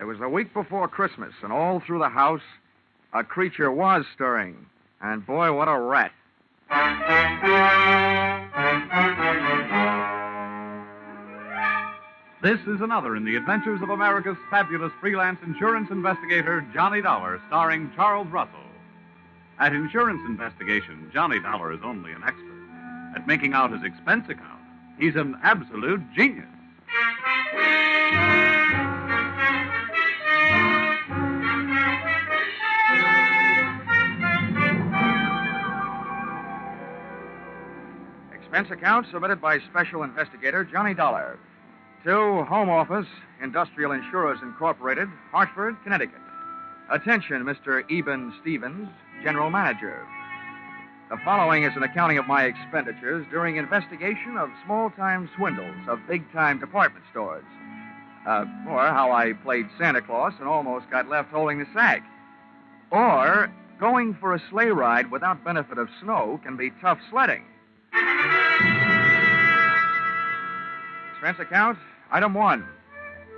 It was the week before Christmas, and all through the house, a creature was stirring. And boy, what a rat. This is another in the adventures of America's fabulous freelance insurance investigator, Johnny Dollar, starring Charles Russell. At Insurance Investigation, Johnny Dollar is only an expert. At making out his expense account, he's an absolute genius. Expense account submitted by Special Investigator Johnny Dollar to Home Office, Industrial Insurers Incorporated, Hartford, Connecticut. Attention, Mr. Eben Stevens, General Manager. The following is an accounting of my expenditures during investigation of small-time swindles of big-time department stores. Or how I played Santa Claus and almost got left holding the sack. Or going for a sleigh ride without benefit of snow can be tough sledding. Expense account, item 1.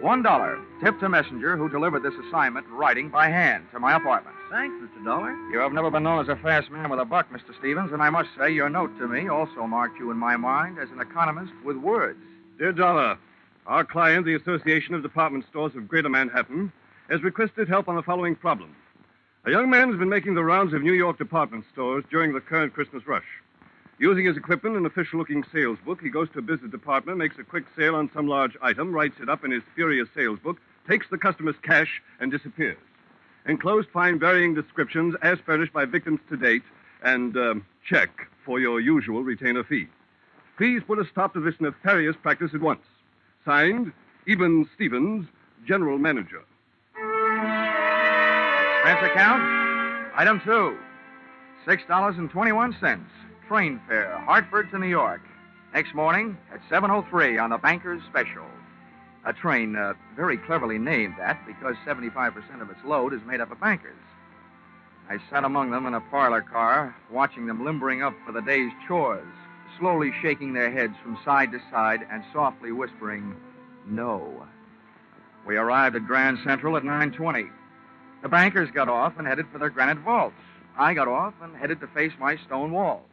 $1. Tip to messenger who delivered this assignment writing by hand to my apartment. Thanks, Mr. Dollar. You have never been known as a fast man with a buck, Mr. Stevens, and I must say your note to me also marked you in my mind as an economist with words. Dear Dollar, our client, the Association of Department Stores of Greater Manhattan, has requested help on the following problem. A young man has been making the rounds of New York department stores during the current Christmas rush. Using his equipment and official-looking sales book, he goes to a business department, makes a quick sale on some large item, writes it up in his furious sales book, takes the customer's cash, and disappears. Enclosed find varying descriptions as furnished by victims to date, and check for your usual retainer fee. Please put a stop to this nefarious practice at once. Signed, Eben Stevens, General Manager. Expense account, item 2. $6.21. Train fare, Hartford to New York. Next morning at 7:03 on the Banker's Special. A train very cleverly named that because 75% of its load is made up of bankers. I sat among them in a parlor car, watching them limbering up for the day's chores, slowly shaking their heads from side to side and softly whispering, "No." We arrived at Grand Central at 9:20. The bankers got off and headed for their granite vaults. I got off and headed to face my stone wall.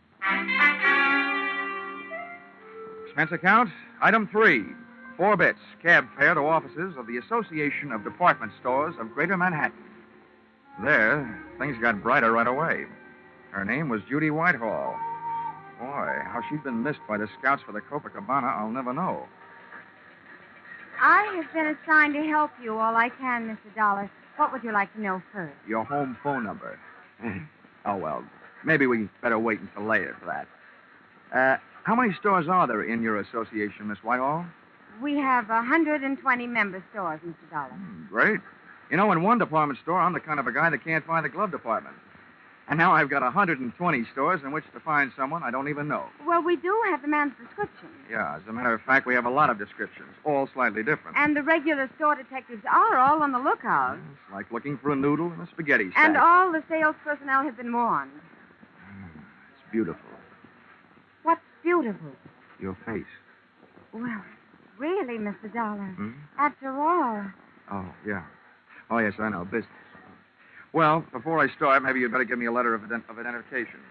Expense account, item 3. 4 bits, cab fare to offices of the Association of Department Stores of Greater Manhattan. There, things got brighter right away. Her name was Judy Whitehall. Boy, how she'd been missed by the scouts for the Copacabana, I'll never know. I have been assigned to help you all I can, Mr. Dollar. What would you like to know first? Your home phone number. Oh, well, maybe we better wait until later for that. How many stores are there in your association, Miss Whitehall? We have 120 member stores, Mr. Dollar. Great. You know, in one department store, I'm the kind of a guy that can't find the glove department. And now I've got 120 stores in which to find someone I don't even know. Well, we do have the man's description. Yeah, as a matter of fact, we have a lot of descriptions, all slightly different. And the regular store detectives are all on the lookout. It's like looking for a noodle in a spaghetti stack. And all the sales personnel have been warned. It's beautiful. What's beautiful? Your face. Well, really, Mr. Dollar. Hmm? After all. Oh, yeah. Oh, yes, I know. Business. Well, before I start, maybe you'd better give me a letter of identification.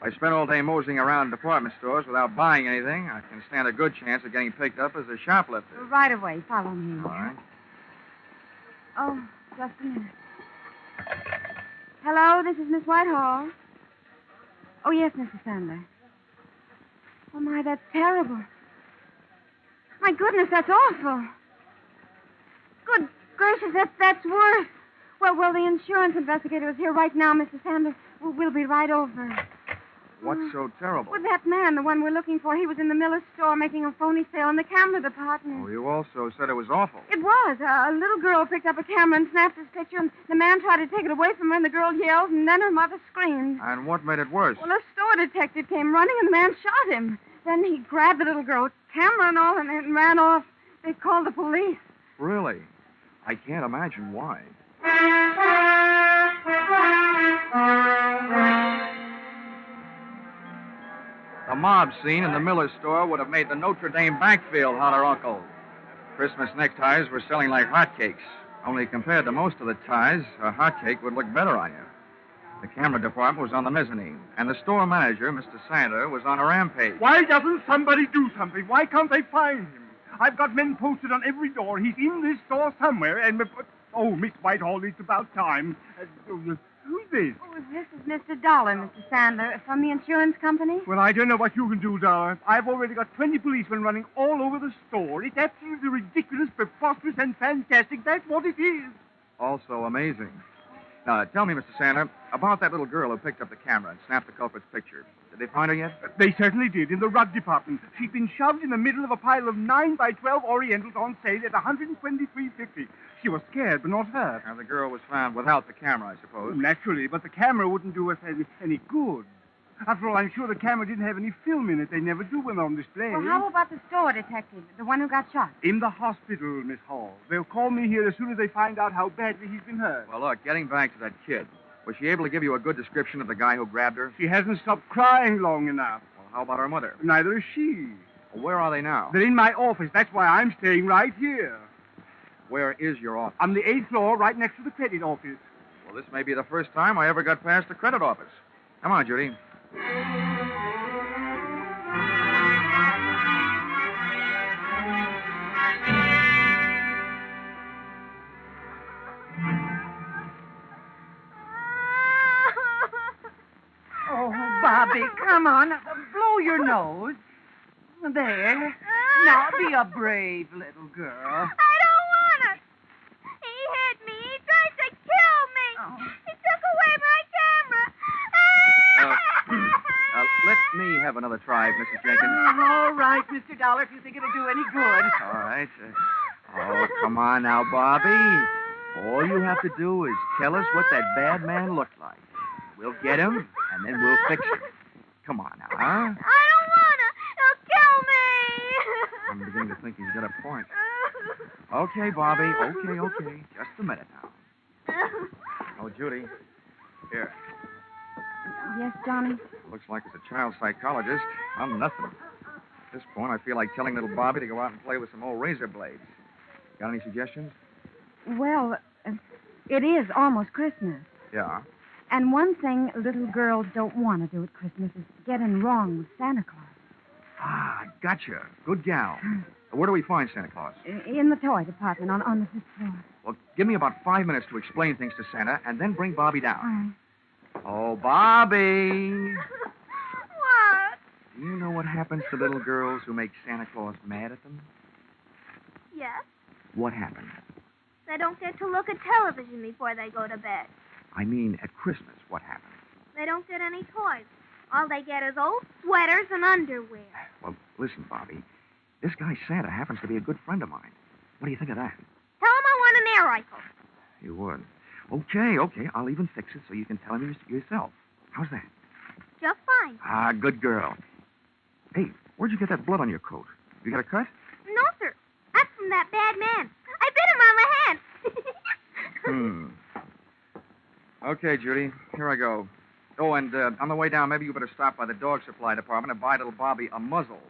If I spend all day moseying around department stores without buying anything, I can stand a good chance of getting picked up as a shoplifter. Right away. Follow me. All right. Oh, just a minute. Hello, this is Miss Whitehall. Oh, yes, Mr. Sandler. Oh, my, that's terrible. My goodness, that's awful. Good gracious, that's worse. Well, the insurance investigator is here right now, Mr. Sanders. We'll be right over. What's so terrible? Well, that man, the one we're looking for, he was in the Miller's store making a phony sale in the camera department. Oh, you also said it was awful. It was. A little girl picked up a camera and snapped his picture, and the man tried to take it away from her, and the girl yelled, and then her mother screamed. And what made it worse? Well, a store detective came running, and the man shot him. Then he grabbed the little girl, camera and all, and ran off. They called the police. Really? I can't imagine why. The mob scene in the Miller store would have made the Notre Dame backfield holler uncle. Christmas neckties were selling like hotcakes. Only compared to most of the ties, a hotcake would look better on you. The camera department was on the mezzanine, and the store manager, Mr. Sander, was on a rampage. Why doesn't somebody do something? Why can't they find him? I've got men posted on every door. He's in this store somewhere, and... Oh, Miss Whitehall, it's about time. Who's this? Oh, this is Mr. Dollar, Mr. Sandler, from the insurance company. Well, I don't know what you can do, Dollar. I've already got 20 policemen running all over the store. It's absolutely ridiculous, preposterous, and fantastic. That's what it is. Also amazing. Now, tell me, Mr. Sandler, about that little girl who picked up the camera and snapped the culprit's picture. Did they find her yet? They certainly did, in the rug department. She'd been shoved in the middle of a pile of 9 by 12 Orientals on sale at $123.50. She was scared, but not hurt. Now, the girl was found without the camera, I suppose. Naturally, but the camera wouldn't do us any good. After all, I'm sure the camera didn't have any film in it. They never do when they're on display. Well, how about the store detective, the one who got shot? In the hospital, Miss Hall. They'll call me here as soon as they find out how badly he's been hurt. Well, look, getting back to that kid, was she able to give you a good description of the guy who grabbed her? She hasn't stopped crying long enough. Well, how about her mother? Neither is she. Well, where are they now? They're in my office. That's why I'm staying right here. Where is your office? On the 8th floor, right next to the credit office. Well, this may be the first time I ever got past the credit office. Come on, Judy. Oh, Bobby, come on. Blow your nose. There. Now, be a brave little girl. I don't want to. He hit me. He tried to kill me. Oh. He took away my camera. Let me have another try, Mrs. Jenkins. All right, Mr. Dollar, if you think it'll do any good. All right. Oh, come on now, Bobby. All you have to do is tell us what that bad man looked like. We'll get him, and then we'll fix him. Come on now, huh? I don't want to. He'll kill me. I'm beginning to think he's got a point. Okay, Bobby. Okay. Just a minute now. Oh, Judy. Here. Yes, Johnny? Looks like as a child psychologist, I'm nothing. At this point, I feel like telling little Bobby to go out and play with some old razor blades. Got any suggestions? Well, it is almost Christmas. Yeah. And one thing little girls don't want to do at Christmas is get in wrong with Santa Claus. Ah, gotcha. Good gal. Where do we find Santa Claus? In the toy department on the 5th floor. Well, give me about 5 minutes to explain things to Santa, and then bring Bobby down. All right. Oh, Bobby. What? Do you know what happens to little girls who make Santa Claus mad at them? Yes. What happens? They don't get to look at television before they go to bed. I mean, at Christmas, what happens? They don't get any toys. All they get is old sweaters and underwear. Well, listen, Bobby. This guy Santa happens to be a good friend of mine. What do you think of that? Tell him I want an air rifle. You would. Okay. I'll even fix it so you can tell him yourself. How's that? Just fine. Ah, good girl. Hey, where'd you get that blood on your coat? You got a cut? No, sir. That's from that bad man. I bit him on the hand. Okay, Judy. Here I go. Oh, and on the way down, maybe you better stop by the dog supply department and buy little Bobby a muzzle.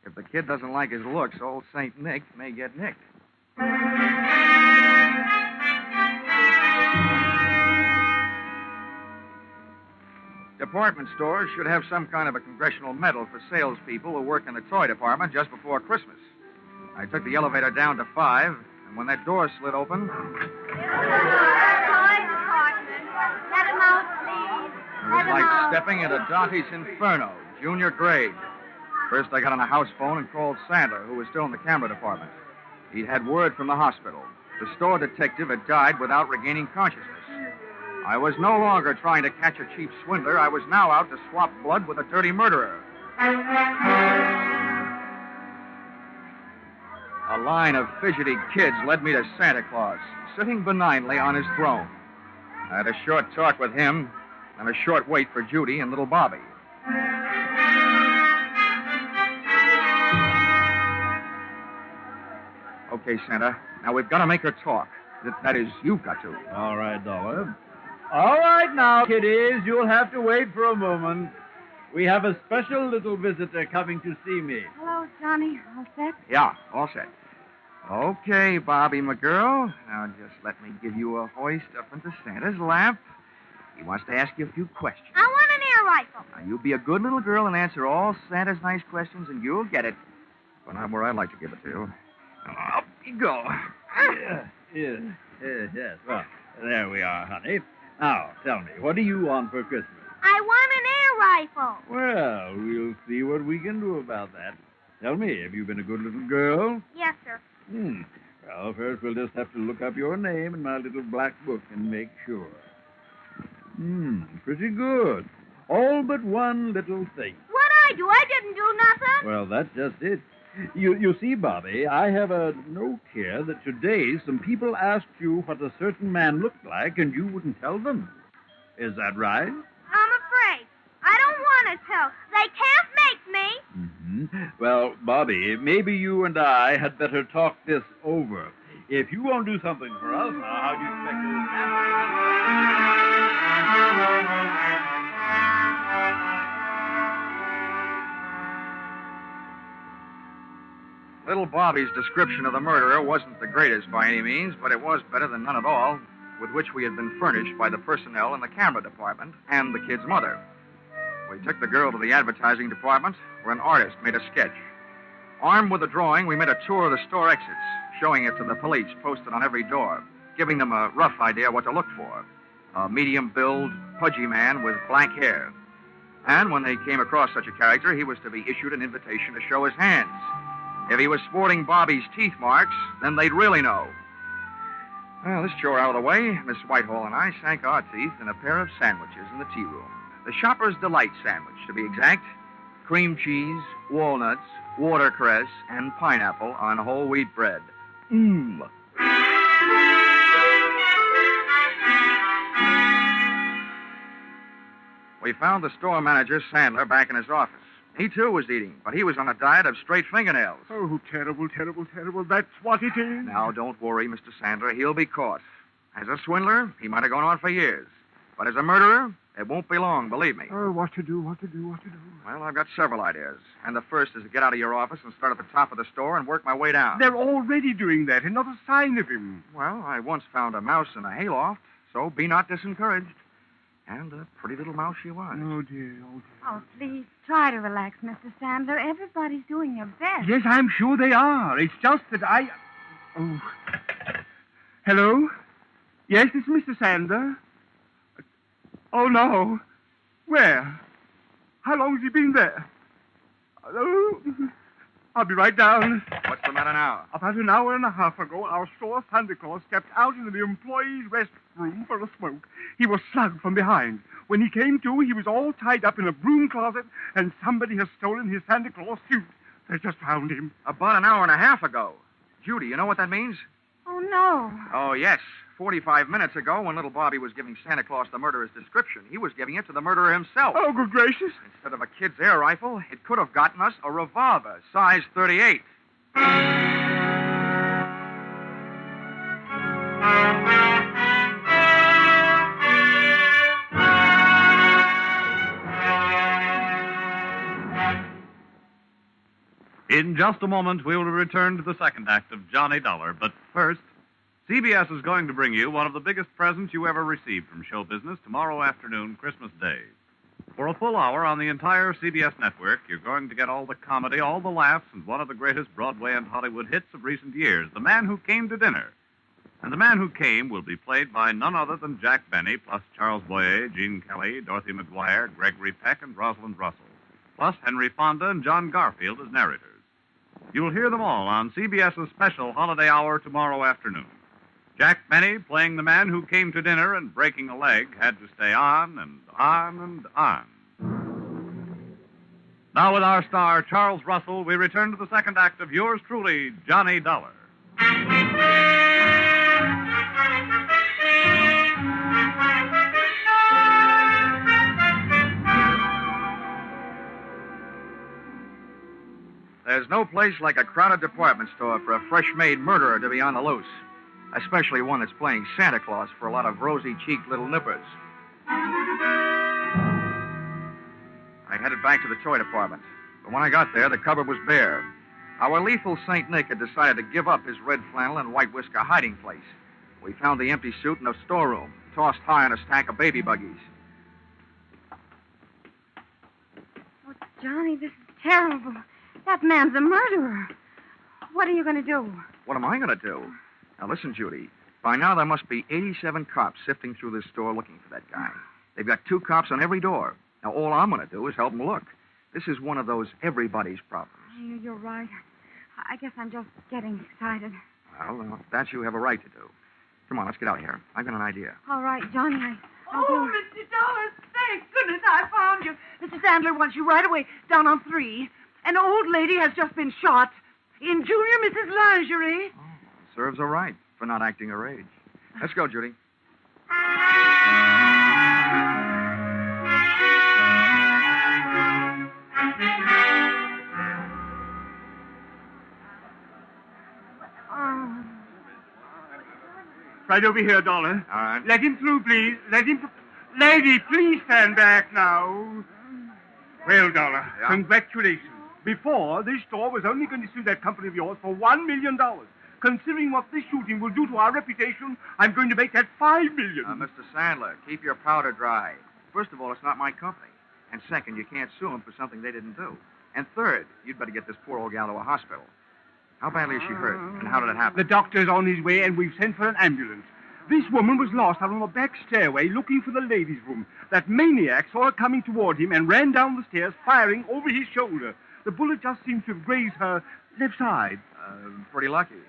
If the kid doesn't like his looks, old St. Nick may get nicked. Department stores should have some kind of a congressional medal for salespeople who work in the toy department just before Christmas. I took the elevator down to 5, and when that door slid open... Toy department. Let him out, please. It was like stepping into Dante's Inferno, junior grade. First, I got on a house phone and called Sandler, who was still in the camera department. He'd had word from the hospital. The store detective had died without regaining consciousness. I was no longer trying to catch a cheap swindler. I was now out to swap blood with a dirty murderer. A line of fidgety kids led me to Santa Claus, sitting benignly on his throne. I had a short talk with him and a short wait for Judy and little Bobby. Okay, Santa. Now we've got to make her talk. That is, you've got to. All right, Dollar. All right now, kiddies, you'll have to wait for a moment. We have a special little visitor coming to see me. Hello, Johnny. All set? Yeah, all set. Okay, Bobby, my girl. Now, just let me give you a hoist up into Santa's lap. He wants to ask you a few questions. I want an air rifle. Now, you be a good little girl and answer all Santa's nice questions, and you'll get it. But not where I'd like to give it to you. Now, up you go. Yes. Well, there we are, honey. Now, tell me, what do you want for Christmas? I want an air rifle. Well, we'll see what we can do about that. Tell me, have you been a good little girl? Yes, sir. Well, first we'll just have to look up your name in my little black book and make sure. Pretty good. All but one little thing. What'd I do? I didn't do nothing. Well, that's just it. You see, Bobby, I have a note here that today some people asked you what a certain man looked like, and you wouldn't tell them. Is that right? I'm afraid. I don't want to tell. They can't make me. Well, Bobby, maybe you and I had better talk this over. If you won't do something for us now, how do you expect to... Little Bobby's description of the murderer wasn't the greatest by any means, but it was better than none at all, with which we had been furnished by the personnel in the camera department and the kid's mother. We took the girl to the advertising department, where an artist made a sketch. Armed with a drawing, we made a tour of the store exits, showing it to the police posted on every door, giving them a rough idea what to look for. A medium-build, pudgy man with black hair. And when they came across such a character, he was to be issued an invitation to show his hands. If he was sporting Bobby's teeth marks, then they'd really know. Well, this chore out of the way, Miss Whitehall and I sank our teeth in a pair of sandwiches in the tea room. The Shopper's Delight sandwich, to be exact. Cream cheese, walnuts, watercress, and pineapple on whole wheat bread. We found the store manager, Sandler, back in his office. He, too, was eating, but he was on a diet of straight fingernails. Oh, terrible, terrible, terrible. That's what it is. Now, don't worry, Mr. Sandler. He'll be caught. As a swindler, he might have gone on for years. But as a murderer, it won't be long, believe me. Oh, what to do? Well, I've got several ideas. And the first is to get out of your office and start at the top of the store and work my way down. They're already doing that, and not a sign of him. Well, I once found a mouse in a hayloft, so be not disencouraged. And a pretty little mouse she was. Oh, dear. Oh, please, try to relax, Mr. Sandler. Everybody's doing their best. Yes, I'm sure they are. It's just that I... Oh. Hello? Yes, this is Mr. Sandler. Oh, no. Where? How long has he been there? Hello? I'll be right down. What's the matter now? About an hour and a half ago, our store Santa Claus stepped out into the employees' restroom for a smoke. He was slugged from behind. When he came to, he was all tied up in a broom closet, and somebody has stolen his Santa Claus suit. They just found him. About an hour and a half ago. Judy, you know what that means? Oh, no. Oh, yes. 45 minutes ago, when little Bobby was giving Santa Claus the murderer's description, he was giving it to the murderer himself. Oh, good gracious. Instead of a kid's air rifle, it could have gotten us a revolver, size 38. In just a moment, we will return to the second act of Johnny Dollar. But first, CBS is going to bring you one of the biggest presents you ever received from show business tomorrow afternoon, Christmas Day. For a full hour on the entire CBS network, you're going to get all the comedy, all the laughs, and one of the greatest Broadway and Hollywood hits of recent years, The Man Who Came to Dinner. And The Man Who Came will be played by none other than Jack Benny, plus Charles Boyer, Gene Kelly, Dorothy McGuire, Gregory Peck, and Rosalind Russell, plus Henry Fonda and John Garfield as narrators. You'll hear them all on CBS's special holiday hour tomorrow afternoon. Jack Benny, playing the man who came to dinner and breaking a leg, had to stay on and on and on. Now with our star, Charles Russell, we return to the second act of yours truly, Johnny Dollar. There's no place like a crowded department store for a fresh-made murderer to be on the loose. Especially one that's playing Santa Claus for a lot of rosy-cheeked little nippers. I headed back to the toy department. But when I got there, the cupboard was bare. Our lethal St. Nick had decided to give up his red flannel and white whisker hiding place. We found the empty suit in a storeroom, tossed high on a stack of baby buggies. Oh, Johnny, this is terrible. That man's a murderer. What are you going to do? What am I going to do? Now, listen, Judy. By now, there must be 87 cops sifting through this store looking for that guy. They've got 2 cops on every door. Now, all I'm going to do is help them look. This is one of those everybody's problems. You're right. I guess I'm just getting excited. Well, that you have a right to do. Come on, let's get out of here. I've got an idea. All right, Johnny, I'll do it. Mr. Dollars, thank goodness I found you. Mr. Sandler wants you right away down on 3. An old lady has just been shot in Junior Mrs. Lingerie. Oh, serves her right for not acting her age. Let's go, Judy. Right over here, Dollar. All right. Let him through, please. Let him... Lady, please stand back now. Well, Dollar, Yeah? congratulations. Before, this store was only going to sue that company of yours for $1 million. Considering what this shooting will do to our reputation, I'm going to make that $5 million. Mr. Sandler, keep your powder dry. First of all, it's not my company. And second, you can't sue them for something they didn't do. And third, you'd better get this poor old gal to a hospital. How badly is she hurt? And how did it happen? The doctor's on his way, and we've sent for an ambulance. This woman was lost out on the back stairway looking for the ladies' room. That maniac saw her coming toward him and ran down the stairs, firing over his shoulder. The bullet just seems to have grazed her left side. Pretty lucky.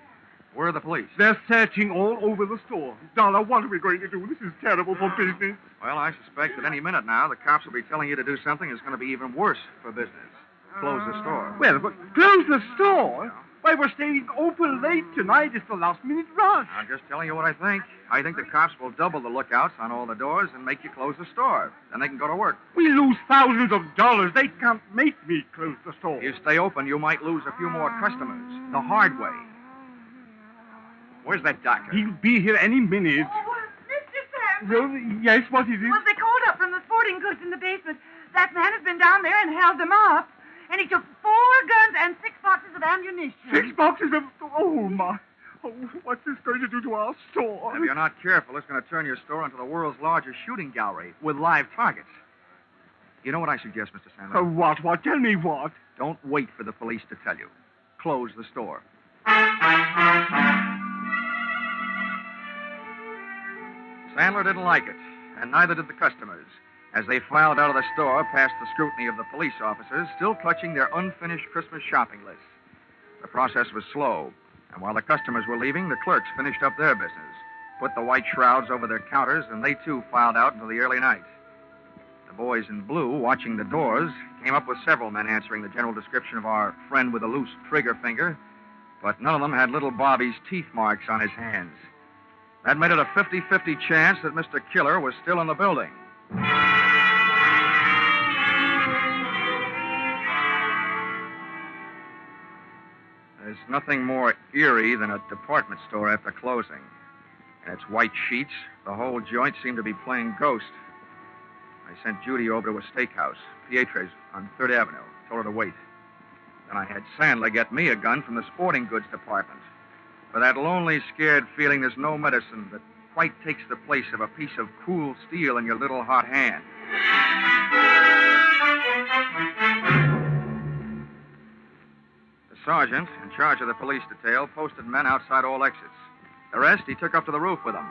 Where are the police? They're searching all over the store. Dollar, what are we going to do? This is terrible for business. Well, I suspect that any minute now, the cops will be telling you to do something that's going to be even worse for business. Close the store. Well, but close the store? Why, we're staying open late tonight. It's the last-minute rush. I'm just telling you what I think. I think the cops will double the lookouts on all the doors and make you close the store. Then they can go to work. We lose thousands of dollars. They can't make me close the store. If you stay open, you might lose a few more customers. The hard way. Where's that doctor? He'll be here any minute. Oh, Mr. Sandler. Well, yes, what is it? Well, they called up from the sporting goods in the basement. That man has been down there and held them up. And he took 4 guns and 6 boxes of ammunition. 6 boxes of... Oh, my. Oh, what's this going to do to our store? If you're not careful, it's going to turn your store into the world's largest shooting gallery with live targets. You know what I suggest, Mr. Sandler? What? Tell me what. Don't wait for the police to tell you. Close the store. Sandler didn't like it, and neither did the customers, as they filed out of the store past the scrutiny of the police officers, still clutching their unfinished Christmas shopping lists. The process was slow, and while the customers were leaving, the clerks finished up their business, put the white shrouds over their counters, and they too filed out until the early night. The boys in blue, watching the doors, came up with several men answering the general description of our friend with a loose trigger finger, but none of them had little Bobby's teeth marks on his hands. That made it a 50-50 chance that Mr. Killer was still in the building. There's nothing more eerie than a department store after closing. In its white sheets, the whole joint seemed to be playing ghost. I sent Judy over to a steakhouse, Pietre's on 3rd Avenue, told her to wait. Then I had Sandler get me a gun from the sporting goods department. For that lonely, scared feeling, there's no medicine that quite takes the place of a piece of cool steel in your little hot hand. The sergeant, in charge of the police detail, posted men outside all exits. The rest he took up to the roof with him.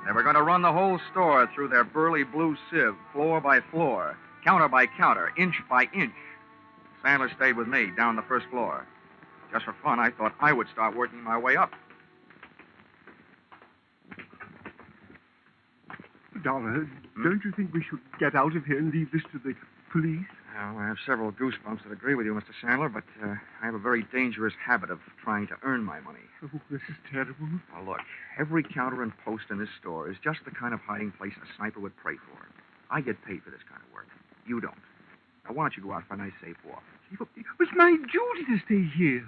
They were going to run the whole store through their burly blue sieve, floor by floor, counter by counter, inch by inch. Sandler stayed with me down the first floor. Just for fun, I thought I would start working my way up. Dollar, don't you think we should get out of here and leave this to the police? Well, I have several goosebumps that agree with you, Mr. Sandler, but I have a very dangerous habit of trying to earn my money. Oh, this is terrible. Now, look, every counter and post in this store is just the kind of hiding place a sniper would pray for. I get paid for this kind of work. You don't. Now, why don't you go out for a nice safe walk? It's my duty to stay here.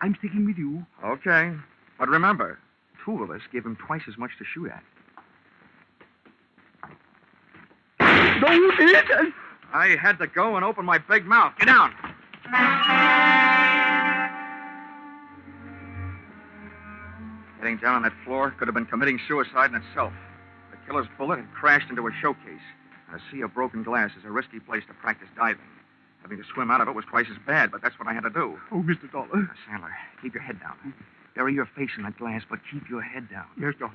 I'm sticking with you. Okay. But remember, 2 of us give him twice as much to shoot at. No, you did. I had to go and open my big mouth. Get down. Getting down on that floor could have been committing suicide in itself. The killer's bullet had crashed into a showcase, and a sea of broken glass is a risky place to practice diving. Having to swim out of it was twice as bad, but that's what I had to do. Oh, Mr. Dollar. Now, Sandler, keep your head down. Bury your face in that glass, but keep your head down. Yes, Dollar.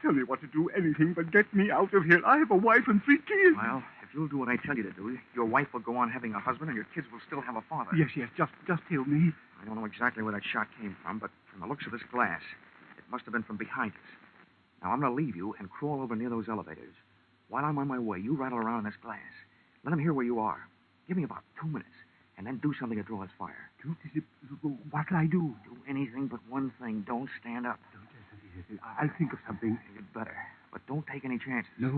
Tell me what to do, anything but get me out of here. I have a wife and 3 kids. Well, if you'll do what I tell you to do, your wife will go on having a husband, and your kids will still have a father. Yes, just tell me. I don't know exactly where that shot came from, but from the looks of this glass, it must have been from behind us. Now, I'm going to leave you and crawl over near those elevators. While I'm on my way, you rattle around in this glass. Let them hear where you are. Give me about 2 minutes, and then do something to draw his fire. What'll I do? Do anything but one thing. Don't stand up. I'll think of something. You'd better. But don't take any chances. No.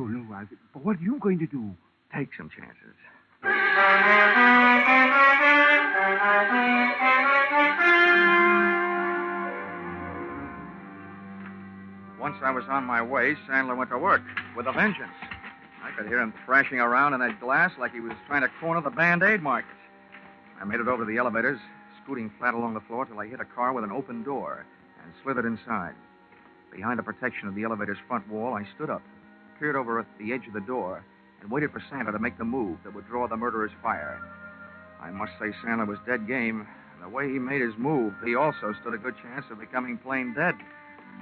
But what are you going to do? Take some chances. Once I was on my way, Sandler went to work with a vengeance. I could hear him thrashing around in that glass like he was trying to corner the Band-Aid market. I made it over to the elevators, scooting flat along the floor till I hit a car with an open door and slithered inside. Behind the protection of the elevator's front wall, I stood up, peered over at the edge of the door, and waited for Sandler to make the move that would draw the murderer's fire. I must say Sandler was dead game, and the way he made his move, he also stood a good chance of becoming plain dead.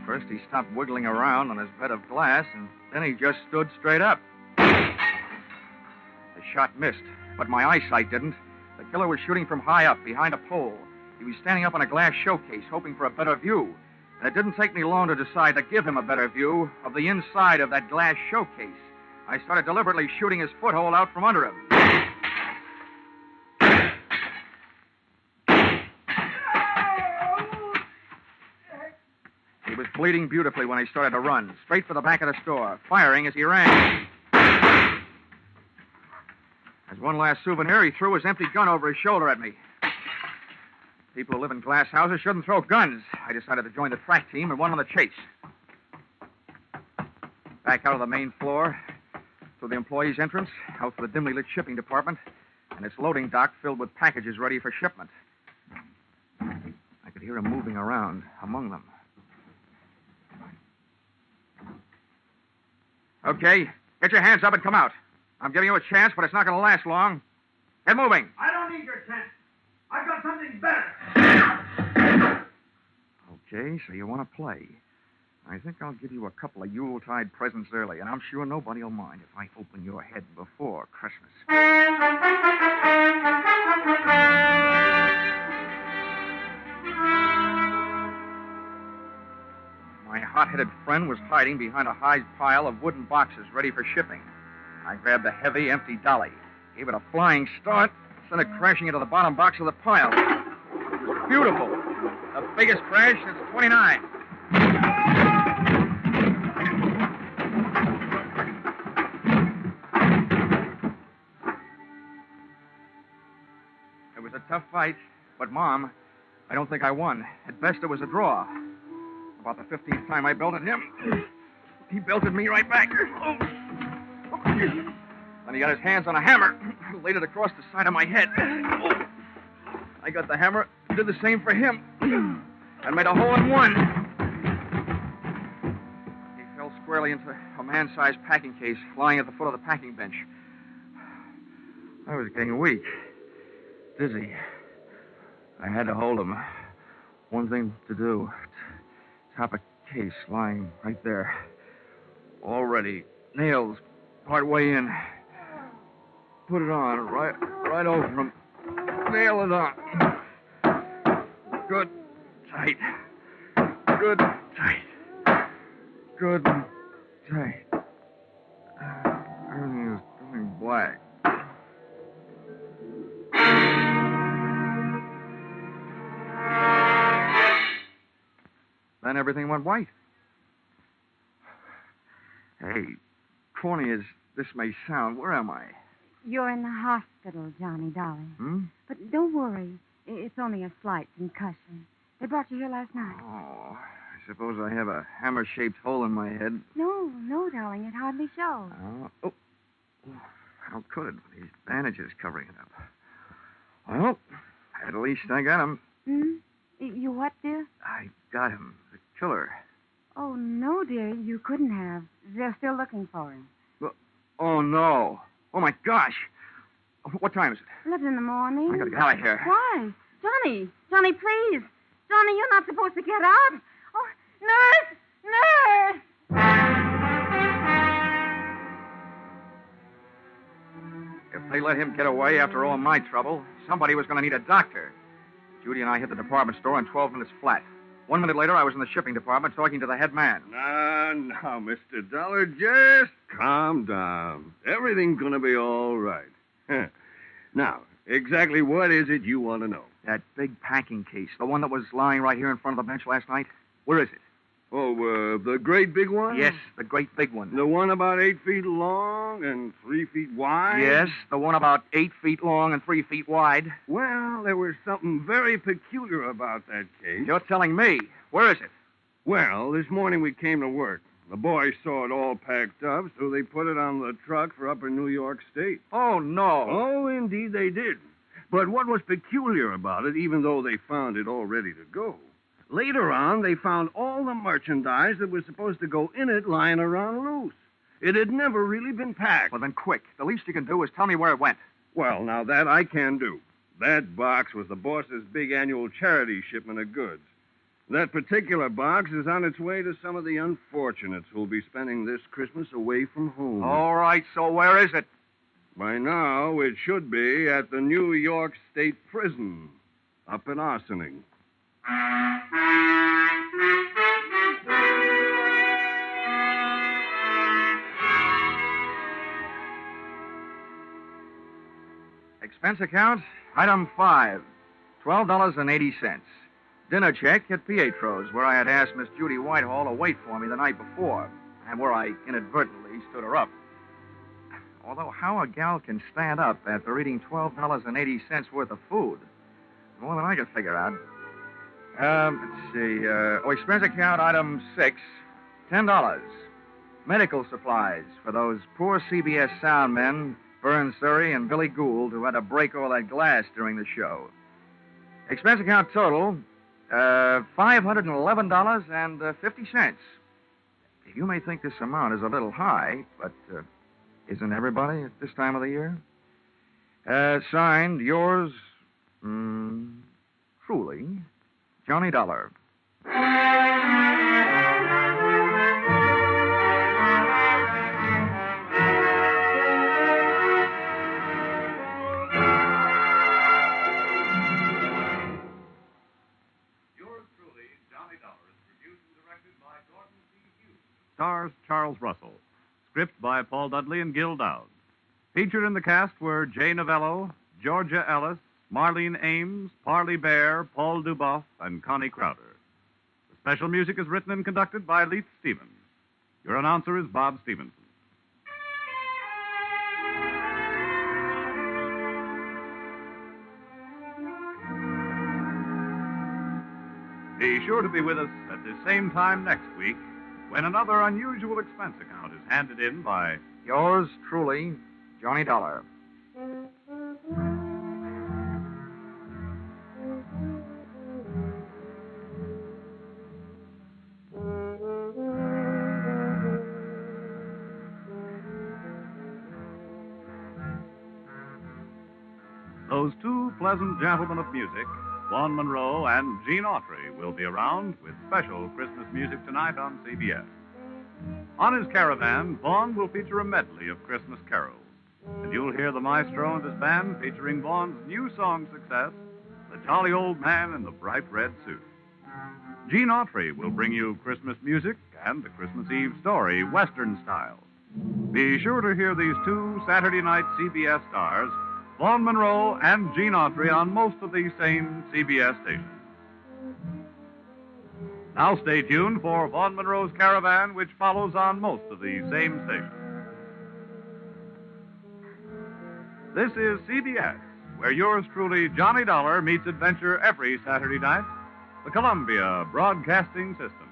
First, he stopped wiggling around on his bed of glass, and then he just stood straight up. The shot missed, but my eyesight didn't. The killer was shooting from high up, behind a pole. He was standing up on a glass showcase, hoping for a better view. And it didn't take me long to decide to give him a better view of the inside of that glass showcase. I started deliberately shooting his foothold out from under him. He was bleeding beautifully when he started to run, straight for the back of the store, firing as he ran. As one last souvenir, he threw his empty gun over his shoulder at me. People who live in glass houses shouldn't throw guns. I decided to join the track team and went on the chase. Back out of the main floor, through the employees' entrance, out to the dimly lit shipping department, and its loading dock filled with packages ready for shipment. I could hear him moving around among them. Okay, get your hands up and come out. I'm giving you a chance, but it's not going to last long. Get moving. I don't need your chance. I've got something better. Okay, so you want to play. I think I'll give you a couple of Yuletide presents early, and I'm sure nobody will mind if I open your head before Christmas. My hot-headed friend was hiding behind a high pile of wooden boxes ready for shipping. I grabbed a heavy, empty dolly, gave it a flying start, sent it crashing into the bottom box of the pile. Beautiful. The biggest crash since 29. It was a tough fight, but, Mom, I don't think I won. At best, it was a draw. About the 15th time I belted him, he belted me right back. Oh. Then he got his hands on a hammer, laid it across the side of my head. Oh. I got the hammer, did the same for him, and made a hole in one. He fell squarely into a man-sized packing case lying at the foot of the packing bench. I was getting weak, dizzy. I had to hold him. One thing to do. Top a case lying right there. All ready. Nails part way in. Put it on right over him. Nail it on. Good, tight. Good, tight. Good, tight. Everything is going black. Then everything went white. Hey, corny as this may sound, where am I? You're in the hospital, Johnny, darling. But don't worry. It's only a slight concussion. They brought you here last night. Oh, I suppose I have a hammer-shaped hole in my head. No, darling. It hardly shows. Oh, how could it? These bandages covering it up. Well, at least I got him. You what, dear? I got him. The killer. You couldn't have. They're still looking for him. Oh, no. Oh, my gosh. What time is it? 11 in the morning. I gotta get out of here. Why? Johnny, please. Johnny, you're not supposed to get out. Oh, nurse! If they let him get away after all my trouble, somebody was going to need a doctor. Judy and I hit the department store in 12 minutes flat. 1 minute later, I was in the shipping department talking to the head man. Now, Mr. Dollar, just calm down. Everything's going to be all right. Now, exactly what is it you want to know? That big packing case, the one that was lying right here in front of the bench last night. Where is it? Oh, the great big one? Yes, the great big one. The one about 8 feet long and 3 feet wide? Yes, the one about 8 feet long and 3 feet wide. Well, there was something very peculiar about that case. You're telling me. Where is it? Well, this morning we came to work. The boys saw it all packed up, so they put it on the truck for upper New York State. Oh, no. Oh, indeed they did. But what was peculiar about it, even though they found it all ready to go, later on they found all the merchandise that was supposed to go in it lying around loose. It had never really been packed. Well, then quick. The least you can do is tell me where it went. Well, now that I can do. That box was the boss's big annual charity shipment of goods. That particular box is on its way to some of the unfortunates who'll be spending this Christmas away from home. All right, so where is it? By now, it should be at the New York State Prison, up in Arsening. Expense account, item 5, $12.80. Dinner check at Pietro's, where I had asked Miss Judy Whitehall to wait for me the night before, and where I inadvertently stood her up. Although how a gal can stand up after eating $12.80 worth of food, more than I can figure out. Let's see. Expense account, item 6, $10. Medical supplies for those poor CBS sound men, Vern Surrey and Billy Gould, who had to break all that glass during the show. Expense account total, $511.50. You may think this amount is a little high, but isn't everybody at this time of the year? Signed, yours, truly, Johnny Dollar. Stars Charles Russell. Script by Paul Dudley and Gil Dowd. Featured in the cast were Jay Novello, Georgia Ellis, Marlene Ames, Parley Bear, Paul Duboff, and Connie Crowder. The special music is written and conducted by Leith Stevens. Your announcer is Bob Stevenson. Be sure to be with us at the same time next week when another unusual expense account is handed in by Yours truly, Johnny Dollar. Those two pleasant gentlemen of music, Vaughn Monroe and Gene Autry, will be around with special Christmas music tonight on CBS. On his caravan, Vaughn will feature a medley of Christmas carols. And you'll hear the maestro and his band featuring Vaughn's new song success, The Jolly Old Man in the Bright Red Suit. Gene Autry will bring you Christmas music and the Christmas Eve story, Western style. Be sure to hear these two Saturday night CBS stars, Vaughn Monroe and Gene Autry, on most of these same CBS stations. Now stay tuned for Vaughn Monroe's Caravan, which follows on most of these same stations. This is CBS, where yours truly, Johnny Dollar, meets adventure every Saturday night. The Columbia Broadcasting System.